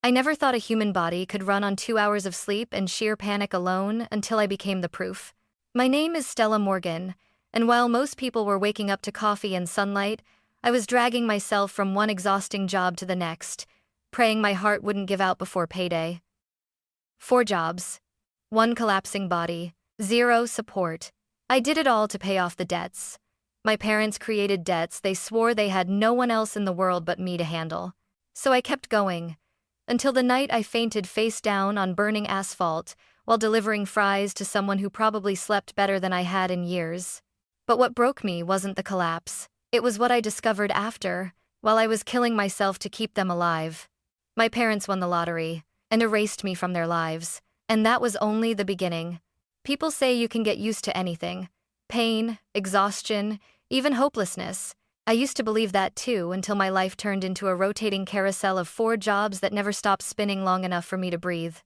I never thought a human body could run on 2 hours of sleep and sheer panic alone until I became the proof. My name is Stella Morgan, and while most people were waking up to coffee and sunlight, I was dragging myself from one exhausting job to the next, praying my heart wouldn't give out before payday. 4 jobs, 1 collapsing body, 0 support. I did it all to pay off the debts. My parents created debts they swore they had no one else in the world but me to handle. So I kept going, until the night I fainted face down on burning asphalt while delivering fries to someone who probably slept better than I had in years. But what broke me wasn't the collapse. It was what I discovered after, while I was killing myself to keep them alive. My parents won the lottery and erased me from their lives, and that was only the beginning. People say you can get used to anything: pain, exhaustion, even hopelessness. I used to believe that too until my life turned into a rotating carousel of 4 jobs that never stopped spinning long enough for me to breathe.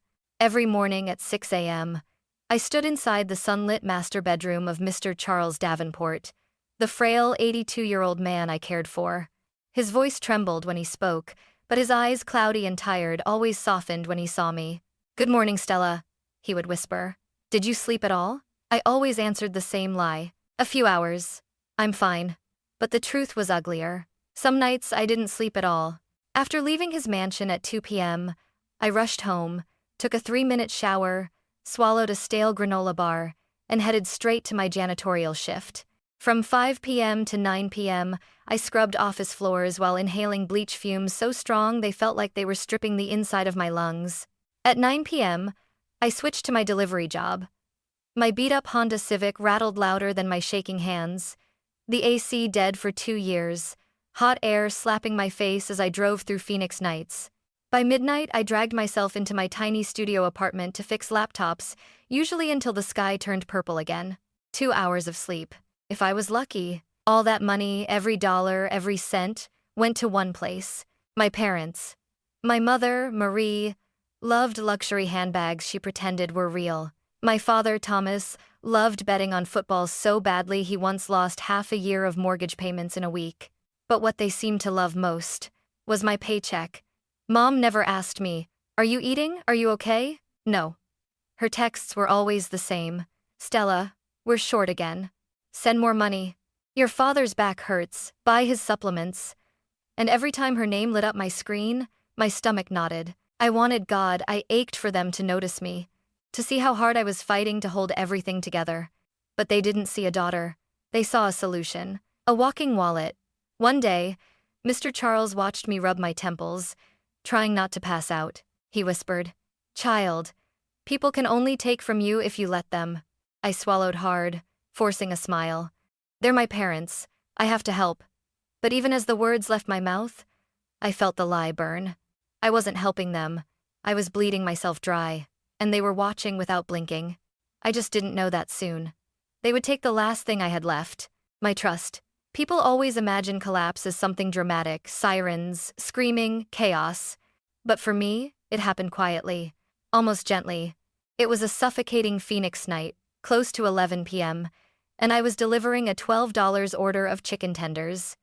Every morning at 6 a.m., I stood inside the sunlit master bedroom of Mr. Charles Davenport, the frail 82-year-old man I cared for. His voice trembled when he spoke, but his eyes, cloudy and tired, always softened when he saw me. "Good morning, Stella," he would whisper. "Did you sleep at all?" I always answered the same lie. "A few hours. I'm fine." But the truth was uglier. Some nights I didn't sleep at all. After leaving his mansion at 2 p.m., I rushed home, took a 3-minute shower, swallowed a stale granola bar, and headed straight to my janitorial shift. From 5 p.m. to 9 p.m., I scrubbed office floors while inhaling bleach fumes so strong they felt like they were stripping the inside of my lungs. At 9 p.m., I switched to my delivery job. My beat-up Honda Civic rattled louder than my shaking hands. The AC dead for 2 years, hot air slapping my face as I drove through Phoenix nights. By midnight, I dragged myself into my tiny studio apartment to fix laptops, usually until the sky turned purple again. 2 hours of sleep. If I was lucky, all that money, every dollar, every cent, went to one place: my parents. My mother, Marie, loved luxury handbags she pretended were real. My father, Thomas, loved betting on football so badly he once lost half a year of mortgage payments in a week. But what they seemed to love most was my paycheck. Mom never asked me, "Are you eating? Are you okay?" No. Her texts were always the same: "Stella, we're short again. Send more money. Your father's back hurts. Buy his supplements." And every time her name lit up my screen, my stomach knotted. I wanted God. I ached for them to notice me, to see how hard I was fighting to hold everything together. But they didn't see a daughter. They saw a solution: a walking wallet. One day, Mr. Charles watched me rub my temples, trying not to pass out. He whispered, "Child, people can only take from you if you let them." I swallowed hard, forcing a smile. "They're my parents. I have to help." But even as the words left my mouth, I felt the lie burn. I wasn't helping them. I was bleeding myself dry, and they were watching without blinking. I just didn't know that soon. They would take the last thing I had left: my trust. People always imagine collapse as something dramatic: sirens, screaming, chaos. But for me, it happened quietly, almost gently. It was a suffocating Phoenix night, close to 11 p.m., and I was delivering a $12 order of chicken tenders.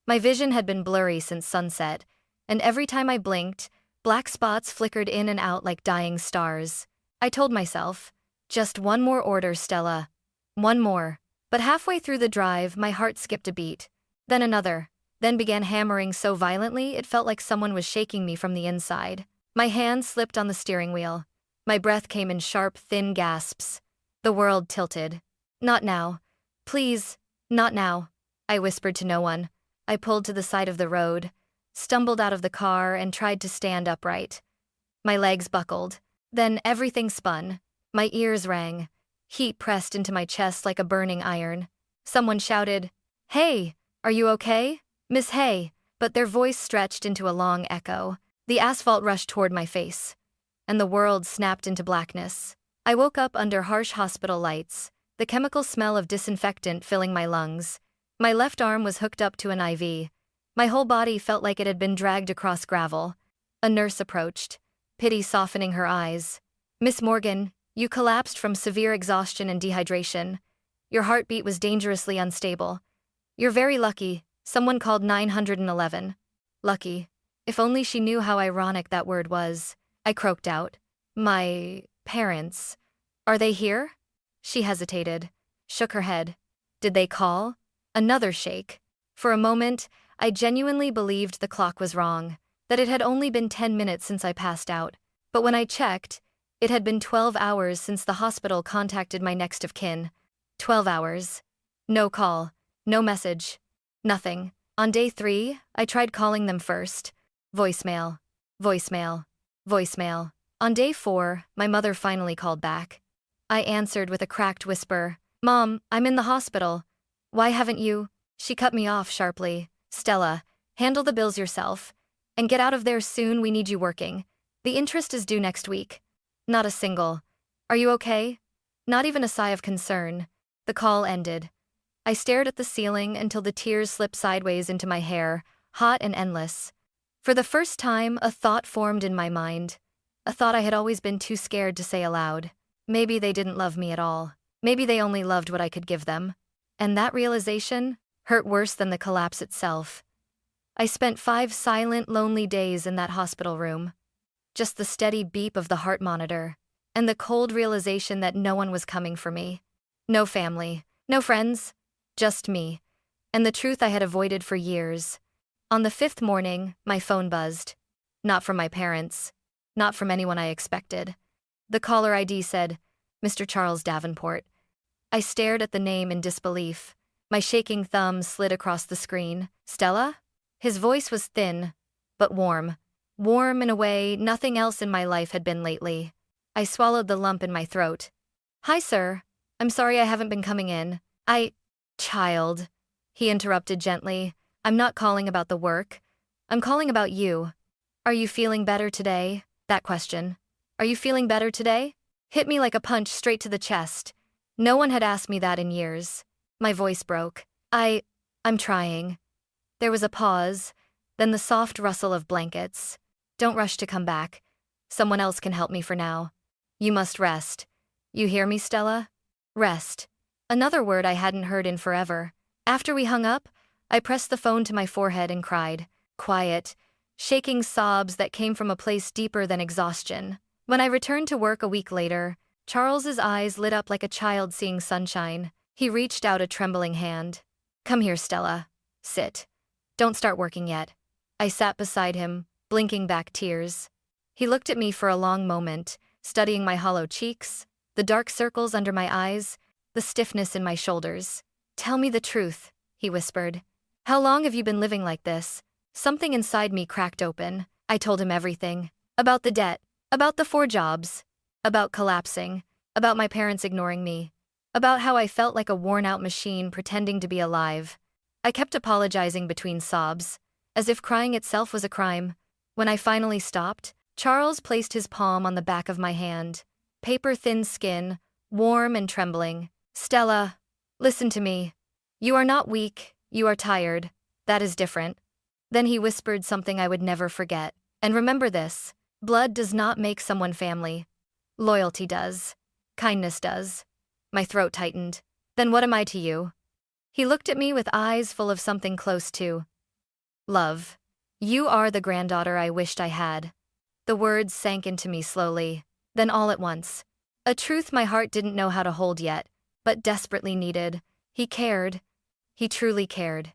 My vision had been blurry since sunset, and every time I blinked, black spots flickered in and out like dying stars. I told myself, "Just one more order, Stella. One more." But halfway through the drive, my heart skipped a beat. Then another. Then began hammering so violently it felt like someone was shaking me from the inside. My hand slipped on the steering wheel. My breath came in sharp, thin gasps. The world tilted. "Not now. Please, not now," I whispered to no one. I pulled to the side of the road, stumbled out of the car, and tried to stand upright. My legs buckled. Then everything spun. My ears rang. Heat pressed into my chest like a burning iron. Someone shouted, "Hey, are you okay? Miss Hay?" But their voice stretched into a long echo. The asphalt rushed toward my face, and the world snapped into blackness. I woke up under harsh hospital lights, the chemical smell of disinfectant filling my lungs. My left arm was hooked up to an IV. My whole body felt like it had been dragged across gravel. A nurse approached, pity softening her eyes. "Miss Morgan, you collapsed from severe exhaustion and dehydration. Your heartbeat was dangerously unstable. You're very lucky. Someone called 911. Lucky. If only she knew how ironic that word was. I croaked out. My parents. Are they here? She hesitated, shook her head. Did they call? Another shake. For a moment, I genuinely believed the clock was wrong, that it had only been 10 minutes since I passed out. But when I checked, it had been 12 hours since the hospital contacted my next of kin. 12 hours. No call, no message, nothing. On day 3, I tried calling them first. Voicemail, voicemail, voicemail. On day 4, my mother finally called back. I answered with a cracked whisper, "Mom, I'm in the hospital. Why haven't you?" She cut me off sharply. "Stella, handle the bills yourself. And get out of there soon, we need you working. The interest is due next week." Not a single. "Are you okay?" Not even a sigh of concern. The call ended. I stared at the ceiling until the tears slipped sideways into my hair, hot and endless. For the first time, a thought formed in my mind. A thought I had always been too scared to say aloud. Maybe they didn't love me at all. Maybe they only loved what I could give them. And that realization hurt worse than the collapse itself. I spent 5 silent, lonely days in that hospital room. Just the steady beep of the heart monitor, and the cold realization that no one was coming for me. No family, no friends, just me. And the truth I had avoided for years. On the 5th morning, my phone buzzed. Not from my parents. Not from anyone I expected. The caller ID said, "Mr. Charles Davenport." I stared at the name in disbelief. My shaking thumb slid across the screen. "Stella?" His voice was thin, but warm. Warm in a way nothing else in my life had been lately. I swallowed the lump in my throat. "Hi, sir. I'm sorry I haven't been coming in. Child," he interrupted gently. "I'm not calling about the work. I'm calling about you. Are you feeling better today?" That question. "Are you feeling better today?" Hit me like a punch straight to the chest. No one had asked me that in years. My voice broke. I'm trying." There was a pause, then the soft rustle of blankets. "Don't rush to come back. Someone else can help me for now. You must rest. You hear me, Stella? Rest." Another word I hadn't heard in forever. After we hung up, I pressed the phone to my forehead and cried. Quiet, shaking sobs that came from a place deeper than exhaustion. When I returned to work a week later, Charles's eyes lit up like a child seeing sunshine. He reached out a trembling hand. "Come here, Stella. Sit. Don't start working yet." I sat beside him, blinking back tears. He looked at me for a long moment, studying my hollow cheeks, the dark circles under my eyes, the stiffness in my shoulders. "Tell me the truth," he whispered. "How long have you been living like this?" Something inside me cracked open. I told him everything. About the debt, about the 4 jobs, about collapsing, about my parents ignoring me, about how I felt like a worn-out machine pretending to be alive. I kept apologizing between sobs, as if crying itself was a crime. When I finally stopped, Charles placed his palm on the back of my hand. Paper-thin skin, warm and trembling. "Stella, listen to me. You are not weak, you are tired. That is different." Then he whispered something I would never forget. "And remember this, blood does not make someone family. Loyalty does. Kindness does." My throat tightened. "Then what am I to you?" He looked at me with eyes full of something close to love. "You are the granddaughter I wished I had." The words sank into me slowly, then all at once. A truth my heart didn't know how to hold yet, but desperately needed. He cared. He truly cared.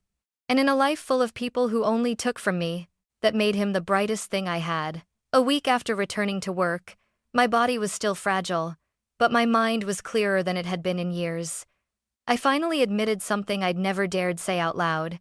And in a life full of people who only took from me, that made him the brightest thing I had. A week after returning to work, my body was still fragile, but my mind was clearer than it had been in years. I finally admitted something I'd never dared say out loud.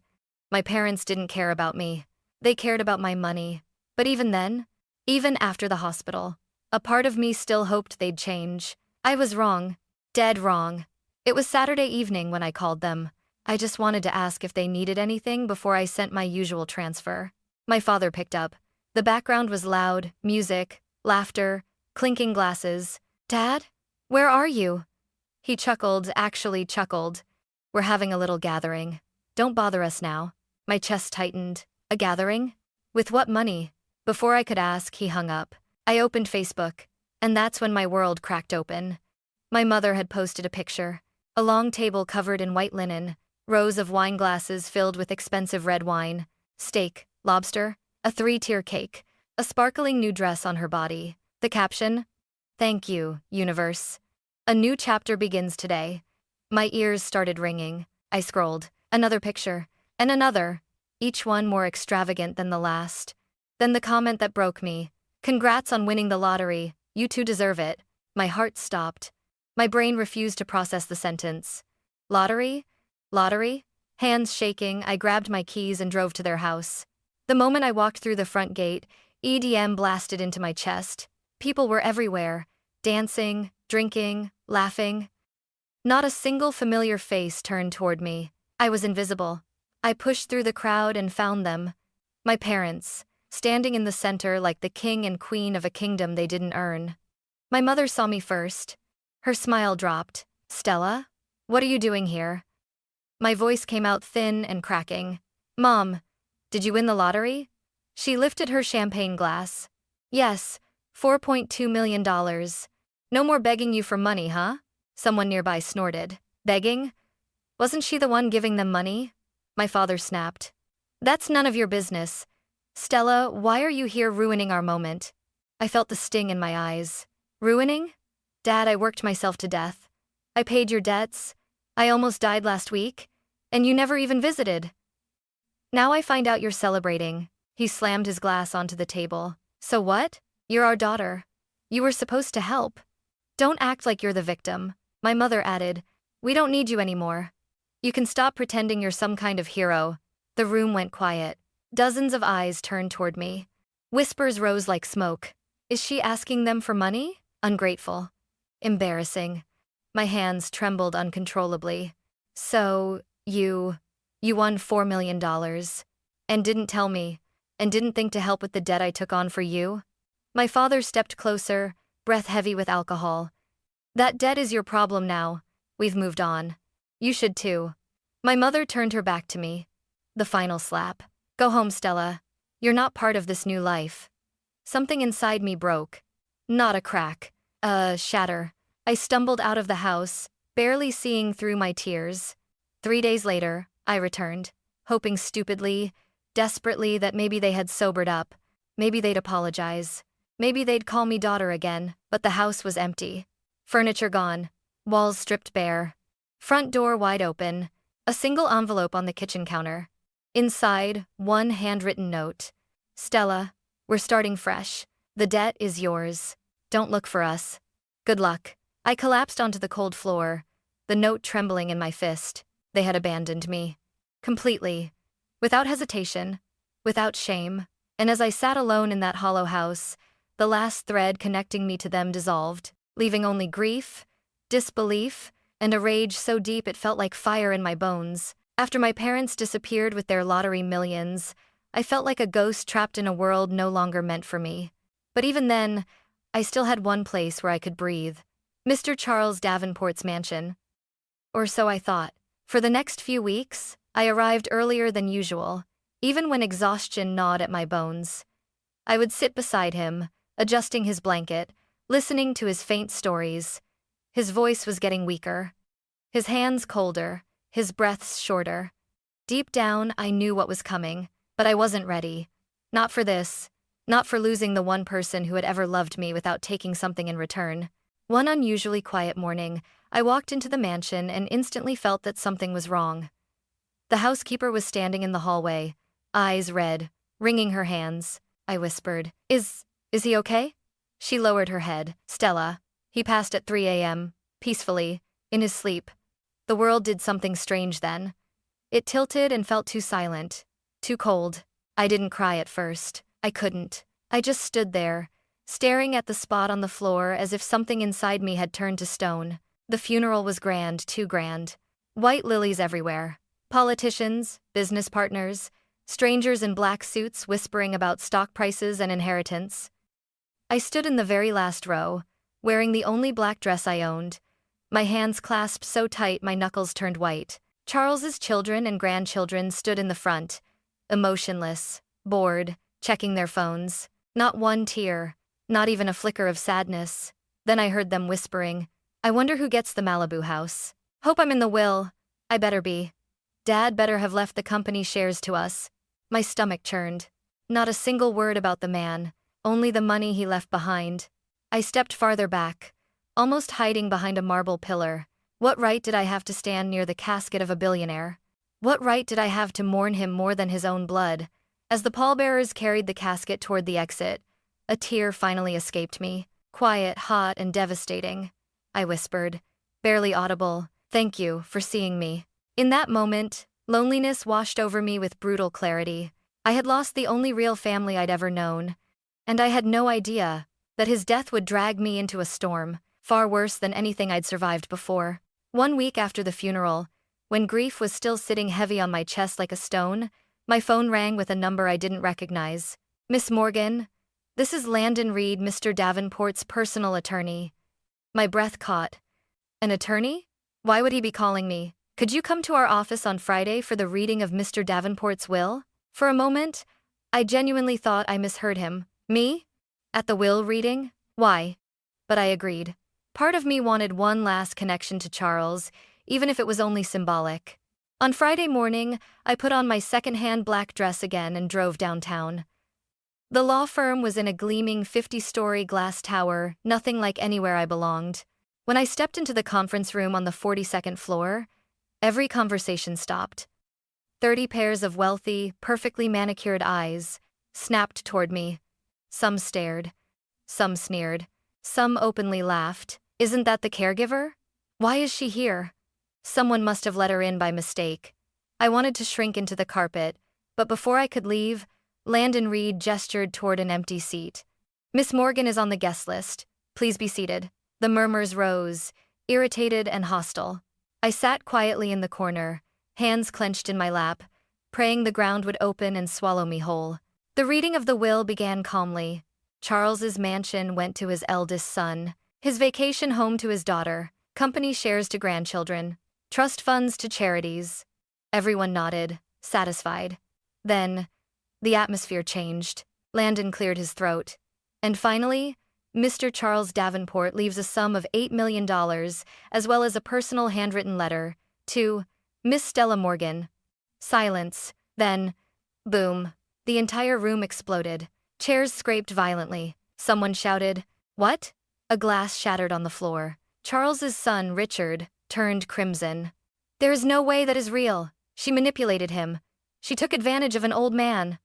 My parents didn't care about me. They cared about my money. But even then, even after the hospital, a part of me still hoped they'd change. I was wrong. Dead wrong. It was Saturday evening when I called them. I just wanted to ask if they needed anything before I sent my usual transfer. My father picked up. The background was loud, music, laughter, clinking glasses. "Dad? Where are you?" He chuckled, actually chuckled. "We're having a little gathering. Don't bother us now." My chest tightened. A gathering? With what money? Before I could ask, he hung up. I opened Facebook, and that's when my world cracked open. My mother had posted a picture. A long table covered in white linen, rows of wine glasses filled with expensive red wine, steak, lobster, A 3-tier cake. A sparkling new dress on her body. The caption, "Thank you, universe. A new chapter begins today." My ears started ringing. I scrolled. Another picture. And another. Each one more extravagant than the last. Then the comment that broke me. "Congrats on winning the lottery. You too deserve it." My heart stopped. My brain refused to process the sentence. Lottery? Lottery? Hands shaking, I grabbed my keys and drove to their house. The moment I walked through the front gate, EDM blasted into my chest. People were everywhere, dancing, drinking, laughing. Not a single familiar face turned toward me. I was invisible. I pushed through the crowd and found them. My parents, standing in the center like the king and queen of a kingdom they didn't earn. My mother saw me first. Her smile dropped. "Stella? What are you doing here?" My voice came out thin and cracking. "Mom, did you win the lottery?" She lifted her champagne glass. "Yes, $4.2 million. No more begging you for money, huh?" Someone nearby snorted. "Begging? Wasn't she the one giving them money?" My father snapped. "That's none of your business. Stella, why are you here ruining our moment?" I felt the sting in my eyes. "Ruining? Dad, I worked myself to death. I paid your debts. I almost died last week. And you never even visited. Now I find out you're celebrating." He slammed his glass onto the table. "So what? You're our daughter. You were supposed to help. Don't act like you're the victim." My mother added, "We don't need you anymore. You can stop pretending you're some kind of hero." The room went quiet. Dozens of eyes turned toward me. Whispers rose like smoke. Is she asking them for money? Ungrateful. Embarrassing. My hands trembled uncontrollably. "So, you won $4 million. And didn't tell me, and didn't think to help with the debt I took on for you?" My father stepped closer, breath heavy with alcohol. "That debt is your problem now. We've moved on. You should too." My mother turned her back to me. The final slap. "Go home, Stella. You're not part of this new life." Something inside me broke. Not a crack. A shatter. I stumbled out of the house, barely seeing through my tears. 3 days later, I returned, hoping stupidly, desperately that maybe they had sobered up. Maybe they'd apologize. Maybe they'd call me daughter again, but the house was empty. Furniture gone. Walls stripped bare. Front door wide open. A single envelope on the kitchen counter. Inside, one handwritten note. "Stella, we're starting fresh. The debt is yours. Don't look for us. Good luck." I collapsed onto the cold floor, the note trembling in my fist. They had abandoned me. Completely. Without hesitation. Without shame. And as I sat alone in that hollow house, the last thread connecting me to them dissolved, leaving only grief, disbelief, and a rage so deep it felt like fire in my bones. After my parents disappeared with their lottery millions, I felt like a ghost trapped in a world no longer meant for me. But even then, I still had one place where I could breathe. Mr. Charles Davenport's mansion. Or so I thought. For the next few weeks, I arrived earlier than usual, even when exhaustion gnawed at my bones. I would sit beside him, adjusting his blanket, listening to his faint stories. His voice was getting weaker. His hands colder, his breaths shorter. Deep down, I knew what was coming, but I wasn't ready. Not for this. Not for losing the one person who had ever loved me without taking something in return. One unusually quiet morning, I walked into the mansion and instantly felt that something was wrong. The housekeeper was standing in the hallway, eyes red, wringing her hands. I whispered, Is he okay?" She lowered her head. "Stella." He passed at 3 a.m., peacefully, in his sleep. The world did something strange then. It tilted and felt too silent, too cold. I didn't cry at first. I couldn't. I just stood there, staring at the spot on the floor as if something inside me had turned to stone. The funeral was grand, too grand. White lilies everywhere. Politicians, business partners, strangers in black suits whispering about stock prices and inheritance. I stood in the very last row, wearing the only black dress I owned, my hands clasped so tight my knuckles turned white. Charles's children and grandchildren stood in the front, emotionless, bored, checking their phones. Not one tear, not even a flicker of sadness. Then I heard them whispering, "I wonder who gets the Malibu house. Hope I'm in the will. I better be. Dad better have left the company shares to us." My stomach churned. Not a single word about the man, only the money he left behind. I stepped farther back, almost hiding behind a marble pillar. What right did I have to stand near the casket of a billionaire? What right did I have to mourn him more than his own blood? As the pallbearers carried the casket toward the exit, a tear finally escaped me. Quiet, hot, and devastating. I whispered, barely audible, "Thank you for seeing me." In that moment, loneliness washed over me with brutal clarity. I had lost the only real family I'd ever known, and I had no idea that his death would drag me into a storm, far worse than anything I'd survived before. 1 week after the funeral, when grief was still sitting heavy on my chest like a stone, my phone rang with a number I didn't recognize. "Miss Morgan, this is Landon Reed, Mr. Davenport's personal attorney." My breath caught. An attorney? Why would he be calling me? "Could you come to our office on Friday for the reading of Mr. Davenport's will?" For a moment, I genuinely thought I misheard him. Me? At the will reading? Why? But I agreed. Part of me wanted one last connection to Charles, even if it was only symbolic. On Friday morning, I put on my second-hand black dress again and drove downtown. The law firm was in a gleaming 50-story glass tower, nothing like anywhere I belonged. When I stepped into the conference room on the 42nd floor, every conversation stopped. 30 pairs of wealthy, perfectly manicured eyes snapped toward me. Some stared. Some sneered. Some openly laughed. "Isn't that the caregiver? Why is she here? Someone must have let her in by mistake." I wanted to shrink into the carpet, but before I could leave, Landon Reed gestured toward an empty seat. "Miss Morgan is on the guest list. Please be seated." The murmurs rose, irritated and hostile. I sat quietly in the corner, hands clenched in my lap, praying the ground would open and swallow me whole. The reading of the will began calmly. Charles's mansion went to his eldest son, his vacation home to his daughter, company shares to grandchildren, trust funds to charities. Everyone nodded, satisfied. Then, the atmosphere changed. Landon cleared his throat. "And finally, Mr. Charles Davenport leaves a sum of $8 million, as well as a personal handwritten letter, to Miss Stella Morgan." Silence. Then, boom. The entire room exploded. Chairs scraped violently. Someone shouted, "What?" A glass shattered on the floor. Charles's son, Richard, turned crimson. "There is no way that is real. She manipulated him. She took advantage of an old man."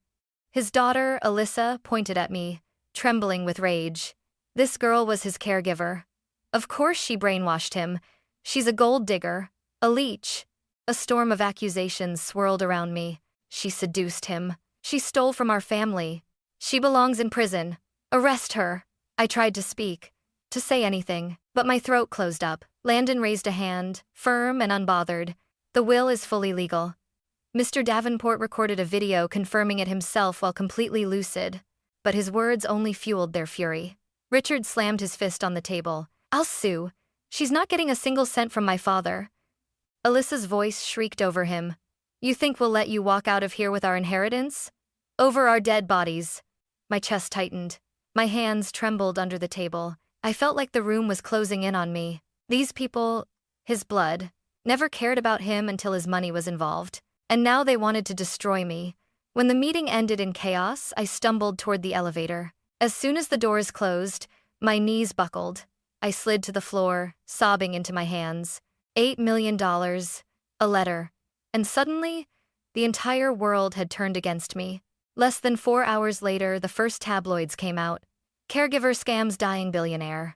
His daughter, Alyssa, pointed at me, trembling with rage. This girl was his caregiver. Of course she brainwashed him. She's a gold digger, a leech. A storm of accusations swirled around me. She seduced him. She stole from our family. She belongs in prison. Arrest her. I tried to speak, to say anything, but my throat closed up. Landon raised a hand, firm and unbothered. "The will is fully legal. Mr. Davenport recorded a video confirming it himself while completely lucid, but his words only fueled their fury." Richard slammed his fist on the table. "I'll sue. She's not getting a single cent from my father." Alyssa's voice shrieked over him. "You think we'll let you walk out of here with our inheritance? Over our dead bodies." My chest tightened. My hands trembled under the table. I felt like the room was closing in on me. These people, his blood, never cared about him until his money was involved. And now they wanted to destroy me. When the meeting ended in chaos, I stumbled toward the elevator. As soon as the doors closed, my knees buckled. I slid to the floor, sobbing into my hands. $8 million, a letter. And suddenly, the entire world had turned against me. Less than 4 hours later, the first tabloids came out. Caregiver scams dying billionaire.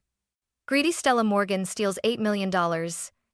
Greedy Stella Morgan steals $8 million.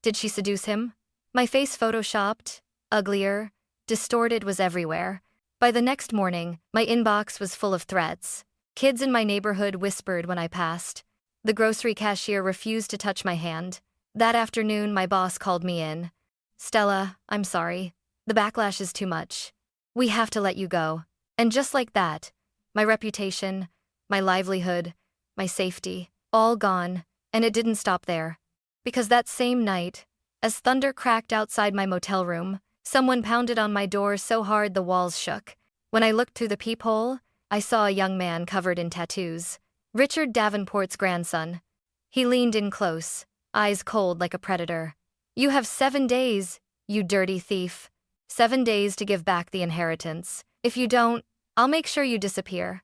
Did she seduce him? My face photoshopped, uglier, distorted, was everywhere. By the next morning, my inbox was full of threats. Kids in my neighborhood whispered when I passed. The grocery cashier refused to touch my hand. That afternoon, my boss called me in. "Stella, I'm sorry. The backlash is too much. We have to let you go." And just like that, my reputation, my livelihood, my safety, all gone, and it didn't stop there. Because that same night, as thunder cracked outside my motel room, someone pounded on my door so hard the walls shook. When I looked through the peephole, I saw a young man covered in tattoos. Richard Davenport's grandson. He leaned in close, eyes cold like a predator. "You have 7 days, you dirty thief. 7 days to give back the inheritance. If you don't, I'll make sure you disappear."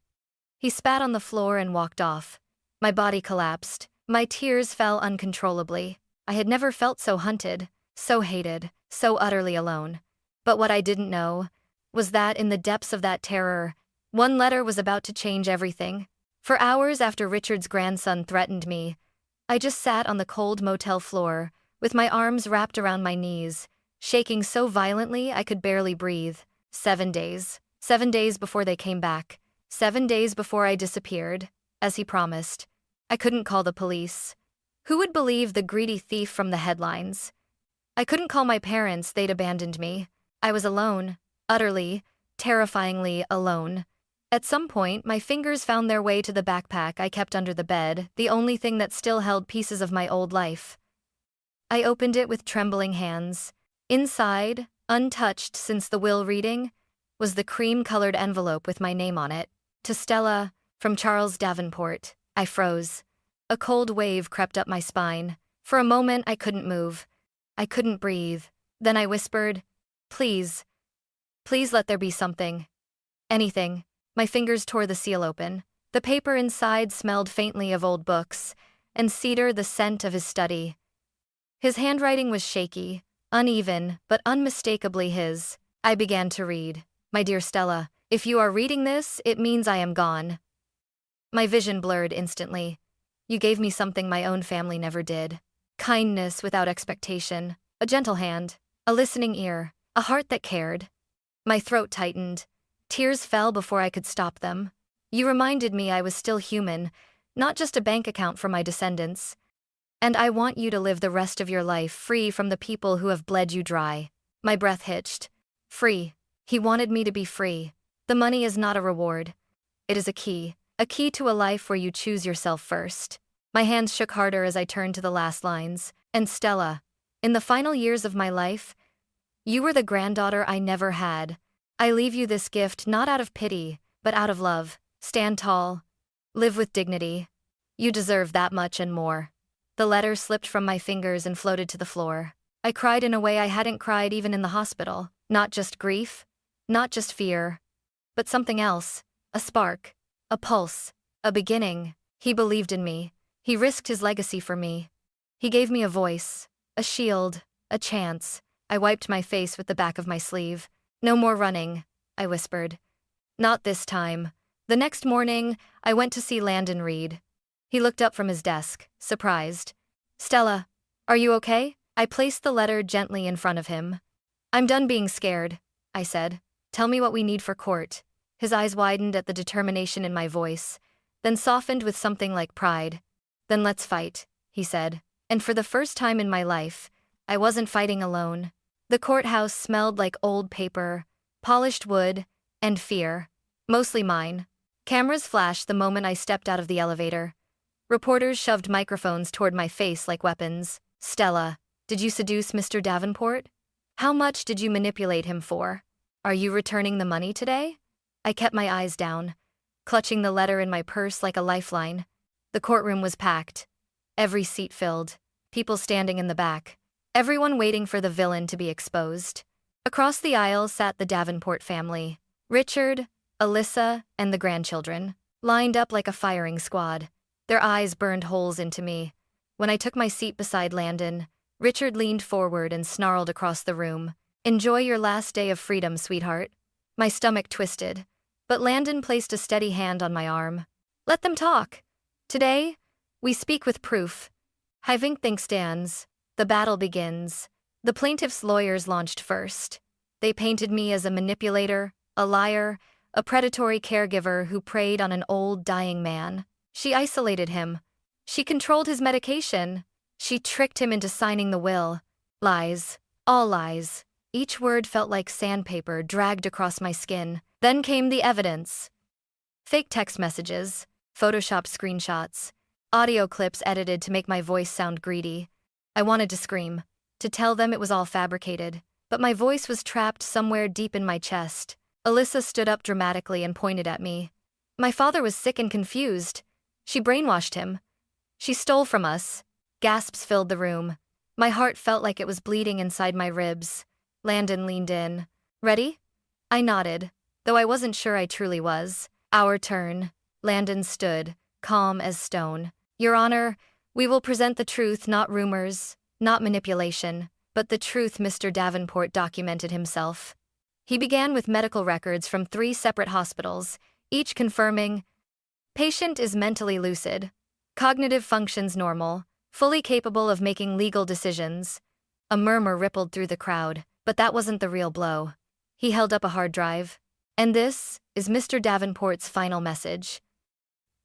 He spat on the floor and walked off. My body collapsed. My tears fell uncontrollably. I had never felt so hunted, so hated, so utterly alone. But what I didn't know was that in the depths of that terror, one letter was about to change everything. For hours after Richard's grandson threatened me, I just sat on the cold motel floor, with my arms wrapped around my knees, shaking so violently I could barely breathe. 7 days. 7 days before they came back. 7 days before I disappeared, as he promised. I couldn't call the police. Who would believe the greedy thief from the headlines? I couldn't call my parents, they'd abandoned me. I was alone, utterly, terrifyingly alone. At some point, my fingers found their way to the backpack I kept under the bed, the only thing that still held pieces of my old life. I opened it with trembling hands. Inside, untouched since the will reading, was the cream-colored envelope with my name on it. To Stella, from Charles Davenport. I froze. A cold wave crept up my spine. For a moment, I couldn't move. I couldn't breathe. Then I whispered, "Please. Please let there be something. Anything." My fingers tore the seal open. The paper inside smelled faintly of old books, and cedar the scent of his study. His handwriting was shaky, uneven, but unmistakably his. I began to read. "My dear Stella, if you are reading this, it means I am gone." My vision blurred instantly. "You gave me something my own family never did. Kindness without expectation, a gentle hand, a listening ear, a heart that cared." My throat tightened. Tears fell before I could stop them. "You reminded me I was still human, not just a bank account for my descendants. And I want you to live the rest of your life free from the people who have bled you dry." My breath hitched. Free. He wanted me to be free. The money is not a reward. It is a key to a life where you choose yourself first. My hands shook harder as I turned to the last lines. "And Stella, in the final years of my life, you were the granddaughter I never had. I leave you this gift not out of pity, but out of love. Stand tall. Live with dignity. You deserve that much and more." The letter slipped from my fingers and floated to the floor. I cried in a way I hadn't cried even in the hospital. Not just grief, not just fear, but something else. A spark, a pulse, a beginning. He believed in me. He risked his legacy for me. He gave me a voice, a shield, a chance. I wiped my face with the back of my sleeve. "No more running," I whispered. "Not this time." The next morning, I went to see Landon Reed. He looked up from his desk, surprised. "Stella, are you okay?" I placed the letter gently in front of him. "I'm done being scared," I said. "Tell me what we need for court." His eyes widened at the determination in my voice, then softened with something like pride. "Then let's fight," he said. And for the first time in my life, I wasn't fighting alone. The courthouse smelled like old paper, polished wood, and fear. Mostly mine. Cameras flashed the moment I stepped out of the elevator. Reporters shoved microphones toward my face like weapons. "Stella, did you seduce Mr. Davenport? How much did you manipulate him for? Are you returning the money today?" I kept my eyes down, clutching the letter in my purse like a lifeline. The courtroom was packed. Every seat filled. People standing in the back. Everyone waiting for the villain to be exposed. Across the aisle sat the Davenport family. Richard, Alyssa, and the grandchildren, lined up like a firing squad. Their eyes burned holes into me. When I took my seat beside Landon, Richard leaned forward and snarled across the room. "Enjoy your last day of freedom, sweetheart." My stomach twisted, but Landon placed a steady hand on my arm. "Let them talk. Today, we speak with proof. Everything stands. The battle begins." The plaintiff's lawyers launched first. They painted me as a manipulator, a liar, a predatory caregiver who preyed on an old, dying man. She isolated him. She controlled his medication. She tricked him into signing the will. Lies. All lies. Each word felt like sandpaper dragged across my skin. Then came the evidence. Fake text messages, Photoshop screenshots, audio clips edited to make my voice sound greedy. I wanted to scream, to tell them it was all fabricated, but my voice was trapped somewhere deep in my chest. Alyssa stood up dramatically and pointed at me. "My father was sick and confused. She brainwashed him. She stole from us." Gasps filled the room. My heart felt like it was bleeding inside my ribs. Landon leaned in. "Ready?" I nodded. though I wasn't sure I truly was. Our turn. Landon stood, calm as stone. Your Honor, we will present the truth, not rumors, not manipulation, but the truth. Mr. Davenport documented himself. He began with medical records from 3 separate hospitals, each confirming, patient is mentally lucid, cognitive functions normal, fully capable of making legal decisions. A murmur rippled through the crowd, but that wasn't the real blow. He held up a hard drive. And this is Mr. Davenport's final message.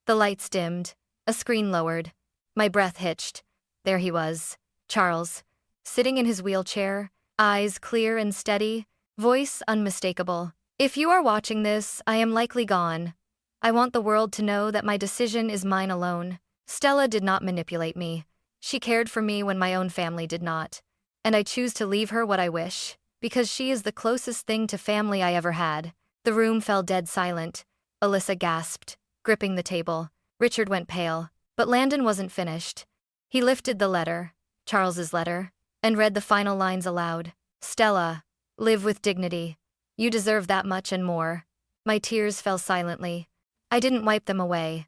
The lights dimmed, a screen lowered. My breath hitched. There he was, Charles, sitting in his wheelchair, eyes clear and steady, voice unmistakable. If you are watching this, I am likely gone. I want the world to know that my decision is mine alone. Stella did not manipulate me. She cared for me when my own family did not. And I choose to leave her what I wish, because she is the closest thing to family I ever had. The room fell dead silent. Alyssa gasped, gripping the table. Richard went pale, but Landon wasn't finished. He lifted the letter, Charles's letter, and read the final lines aloud. Stella, live with dignity. You deserve that much and more. My tears fell silently. I didn't wipe them away.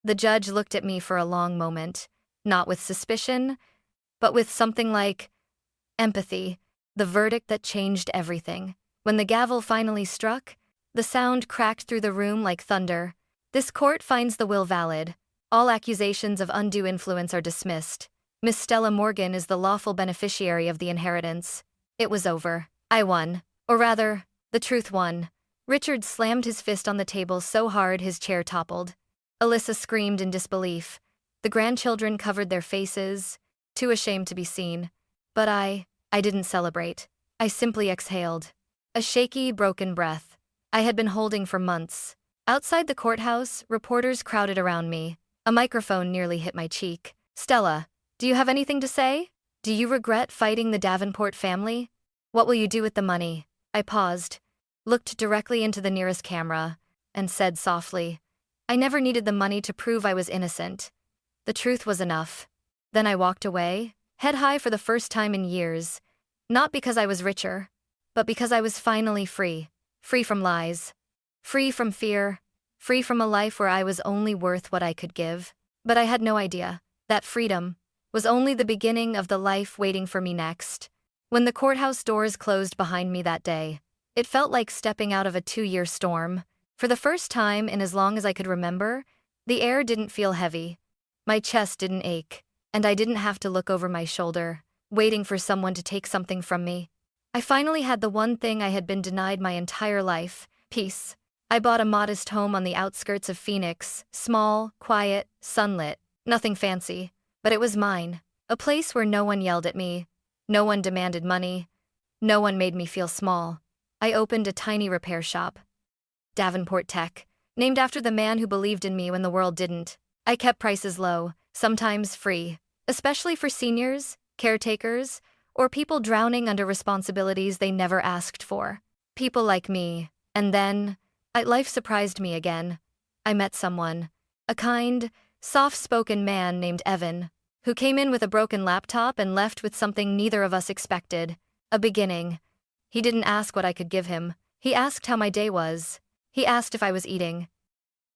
The judge looked at me for a long moment, not with suspicion, but with something like empathy, the verdict that changed everything. When the gavel finally struck, the sound cracked through the room like thunder. This court finds the will valid. All accusations of undue influence are dismissed. Miss Stella Morgan is the lawful beneficiary of the inheritance. It was over. I won. Or rather, the truth won. Richard slammed his fist on the table so hard his chair toppled. Alyssa screamed in disbelief. The grandchildren covered their faces, too ashamed to be seen. But I didn't celebrate. I simply exhaled. A shaky, broken breath I had been holding for months. Outside the courthouse, reporters crowded around me. A microphone nearly hit my cheek. Stella, do you have anything to say? Do you regret fighting the Davenport family? What will you do with the money? I paused, looked directly into the nearest camera, and said softly, I never needed the money to prove I was innocent. The truth was enough. Then I walked away, head high for the first time in years, not because I was richer, but because I was finally free. Free from lies. Free from fear. Free from a life where I was only worth what I could give. But I had no idea that freedom was only the beginning of the life waiting for me next. When the courthouse doors closed behind me that day, it felt like stepping out of a 2-year storm. For the first time in as long as I could remember, the air didn't feel heavy. My chest didn't ache, and I didn't have to look over my shoulder, waiting for someone to take something from me. I finally had the one thing I had been denied my entire life, peace. I bought a modest home on the outskirts of Phoenix, small, quiet, sunlit, nothing fancy, but it was mine. A place where no one yelled at me, no one demanded money, no one made me feel small. I opened a tiny repair shop, Davenport Tech, named after the man who believed in me when the world didn't. I kept prices low, sometimes free, especially for seniors, caretakers, or people drowning under responsibilities they never asked for. People like me. And then, life surprised me again. I met someone, a kind, soft-spoken man named Evan, who came in with a broken laptop and left with something neither of us expected, a beginning. He didn't ask what I could give him. He asked how my day was. He asked if I was eating.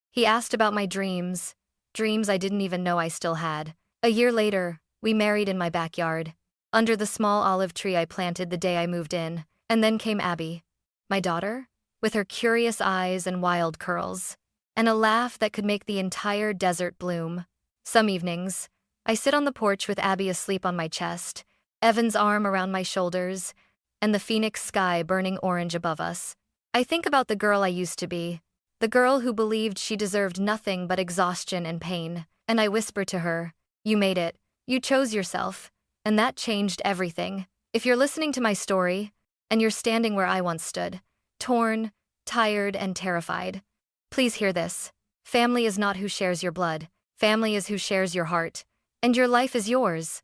He asked about my dreams I didn't even know I still had. A year later, we married in my backyard, under the small olive tree I planted the day I moved in. And then came Abby, my daughter, with her curious eyes and wild curls, and a laugh that could make the entire desert bloom. Some evenings, I sit on the porch with Abby asleep on my chest, Evan's arm around my shoulders, and the Phoenix sky burning orange above us. I think about the girl I used to be, the girl who believed she deserved nothing but exhaustion and pain, and I whisper to her, you made it, you chose yourself, and that changed everything. If you're listening to my story, and you're standing where I once stood, torn, tired, and terrified, please hear this. Family is not who shares your blood. Family is who shares your heart. And your life is yours,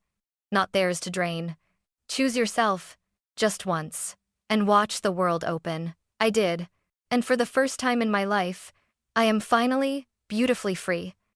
not theirs to drain. Choose yourself, just once, and watch the world open. I did, and for the first time in my life, I am finally, beautifully free.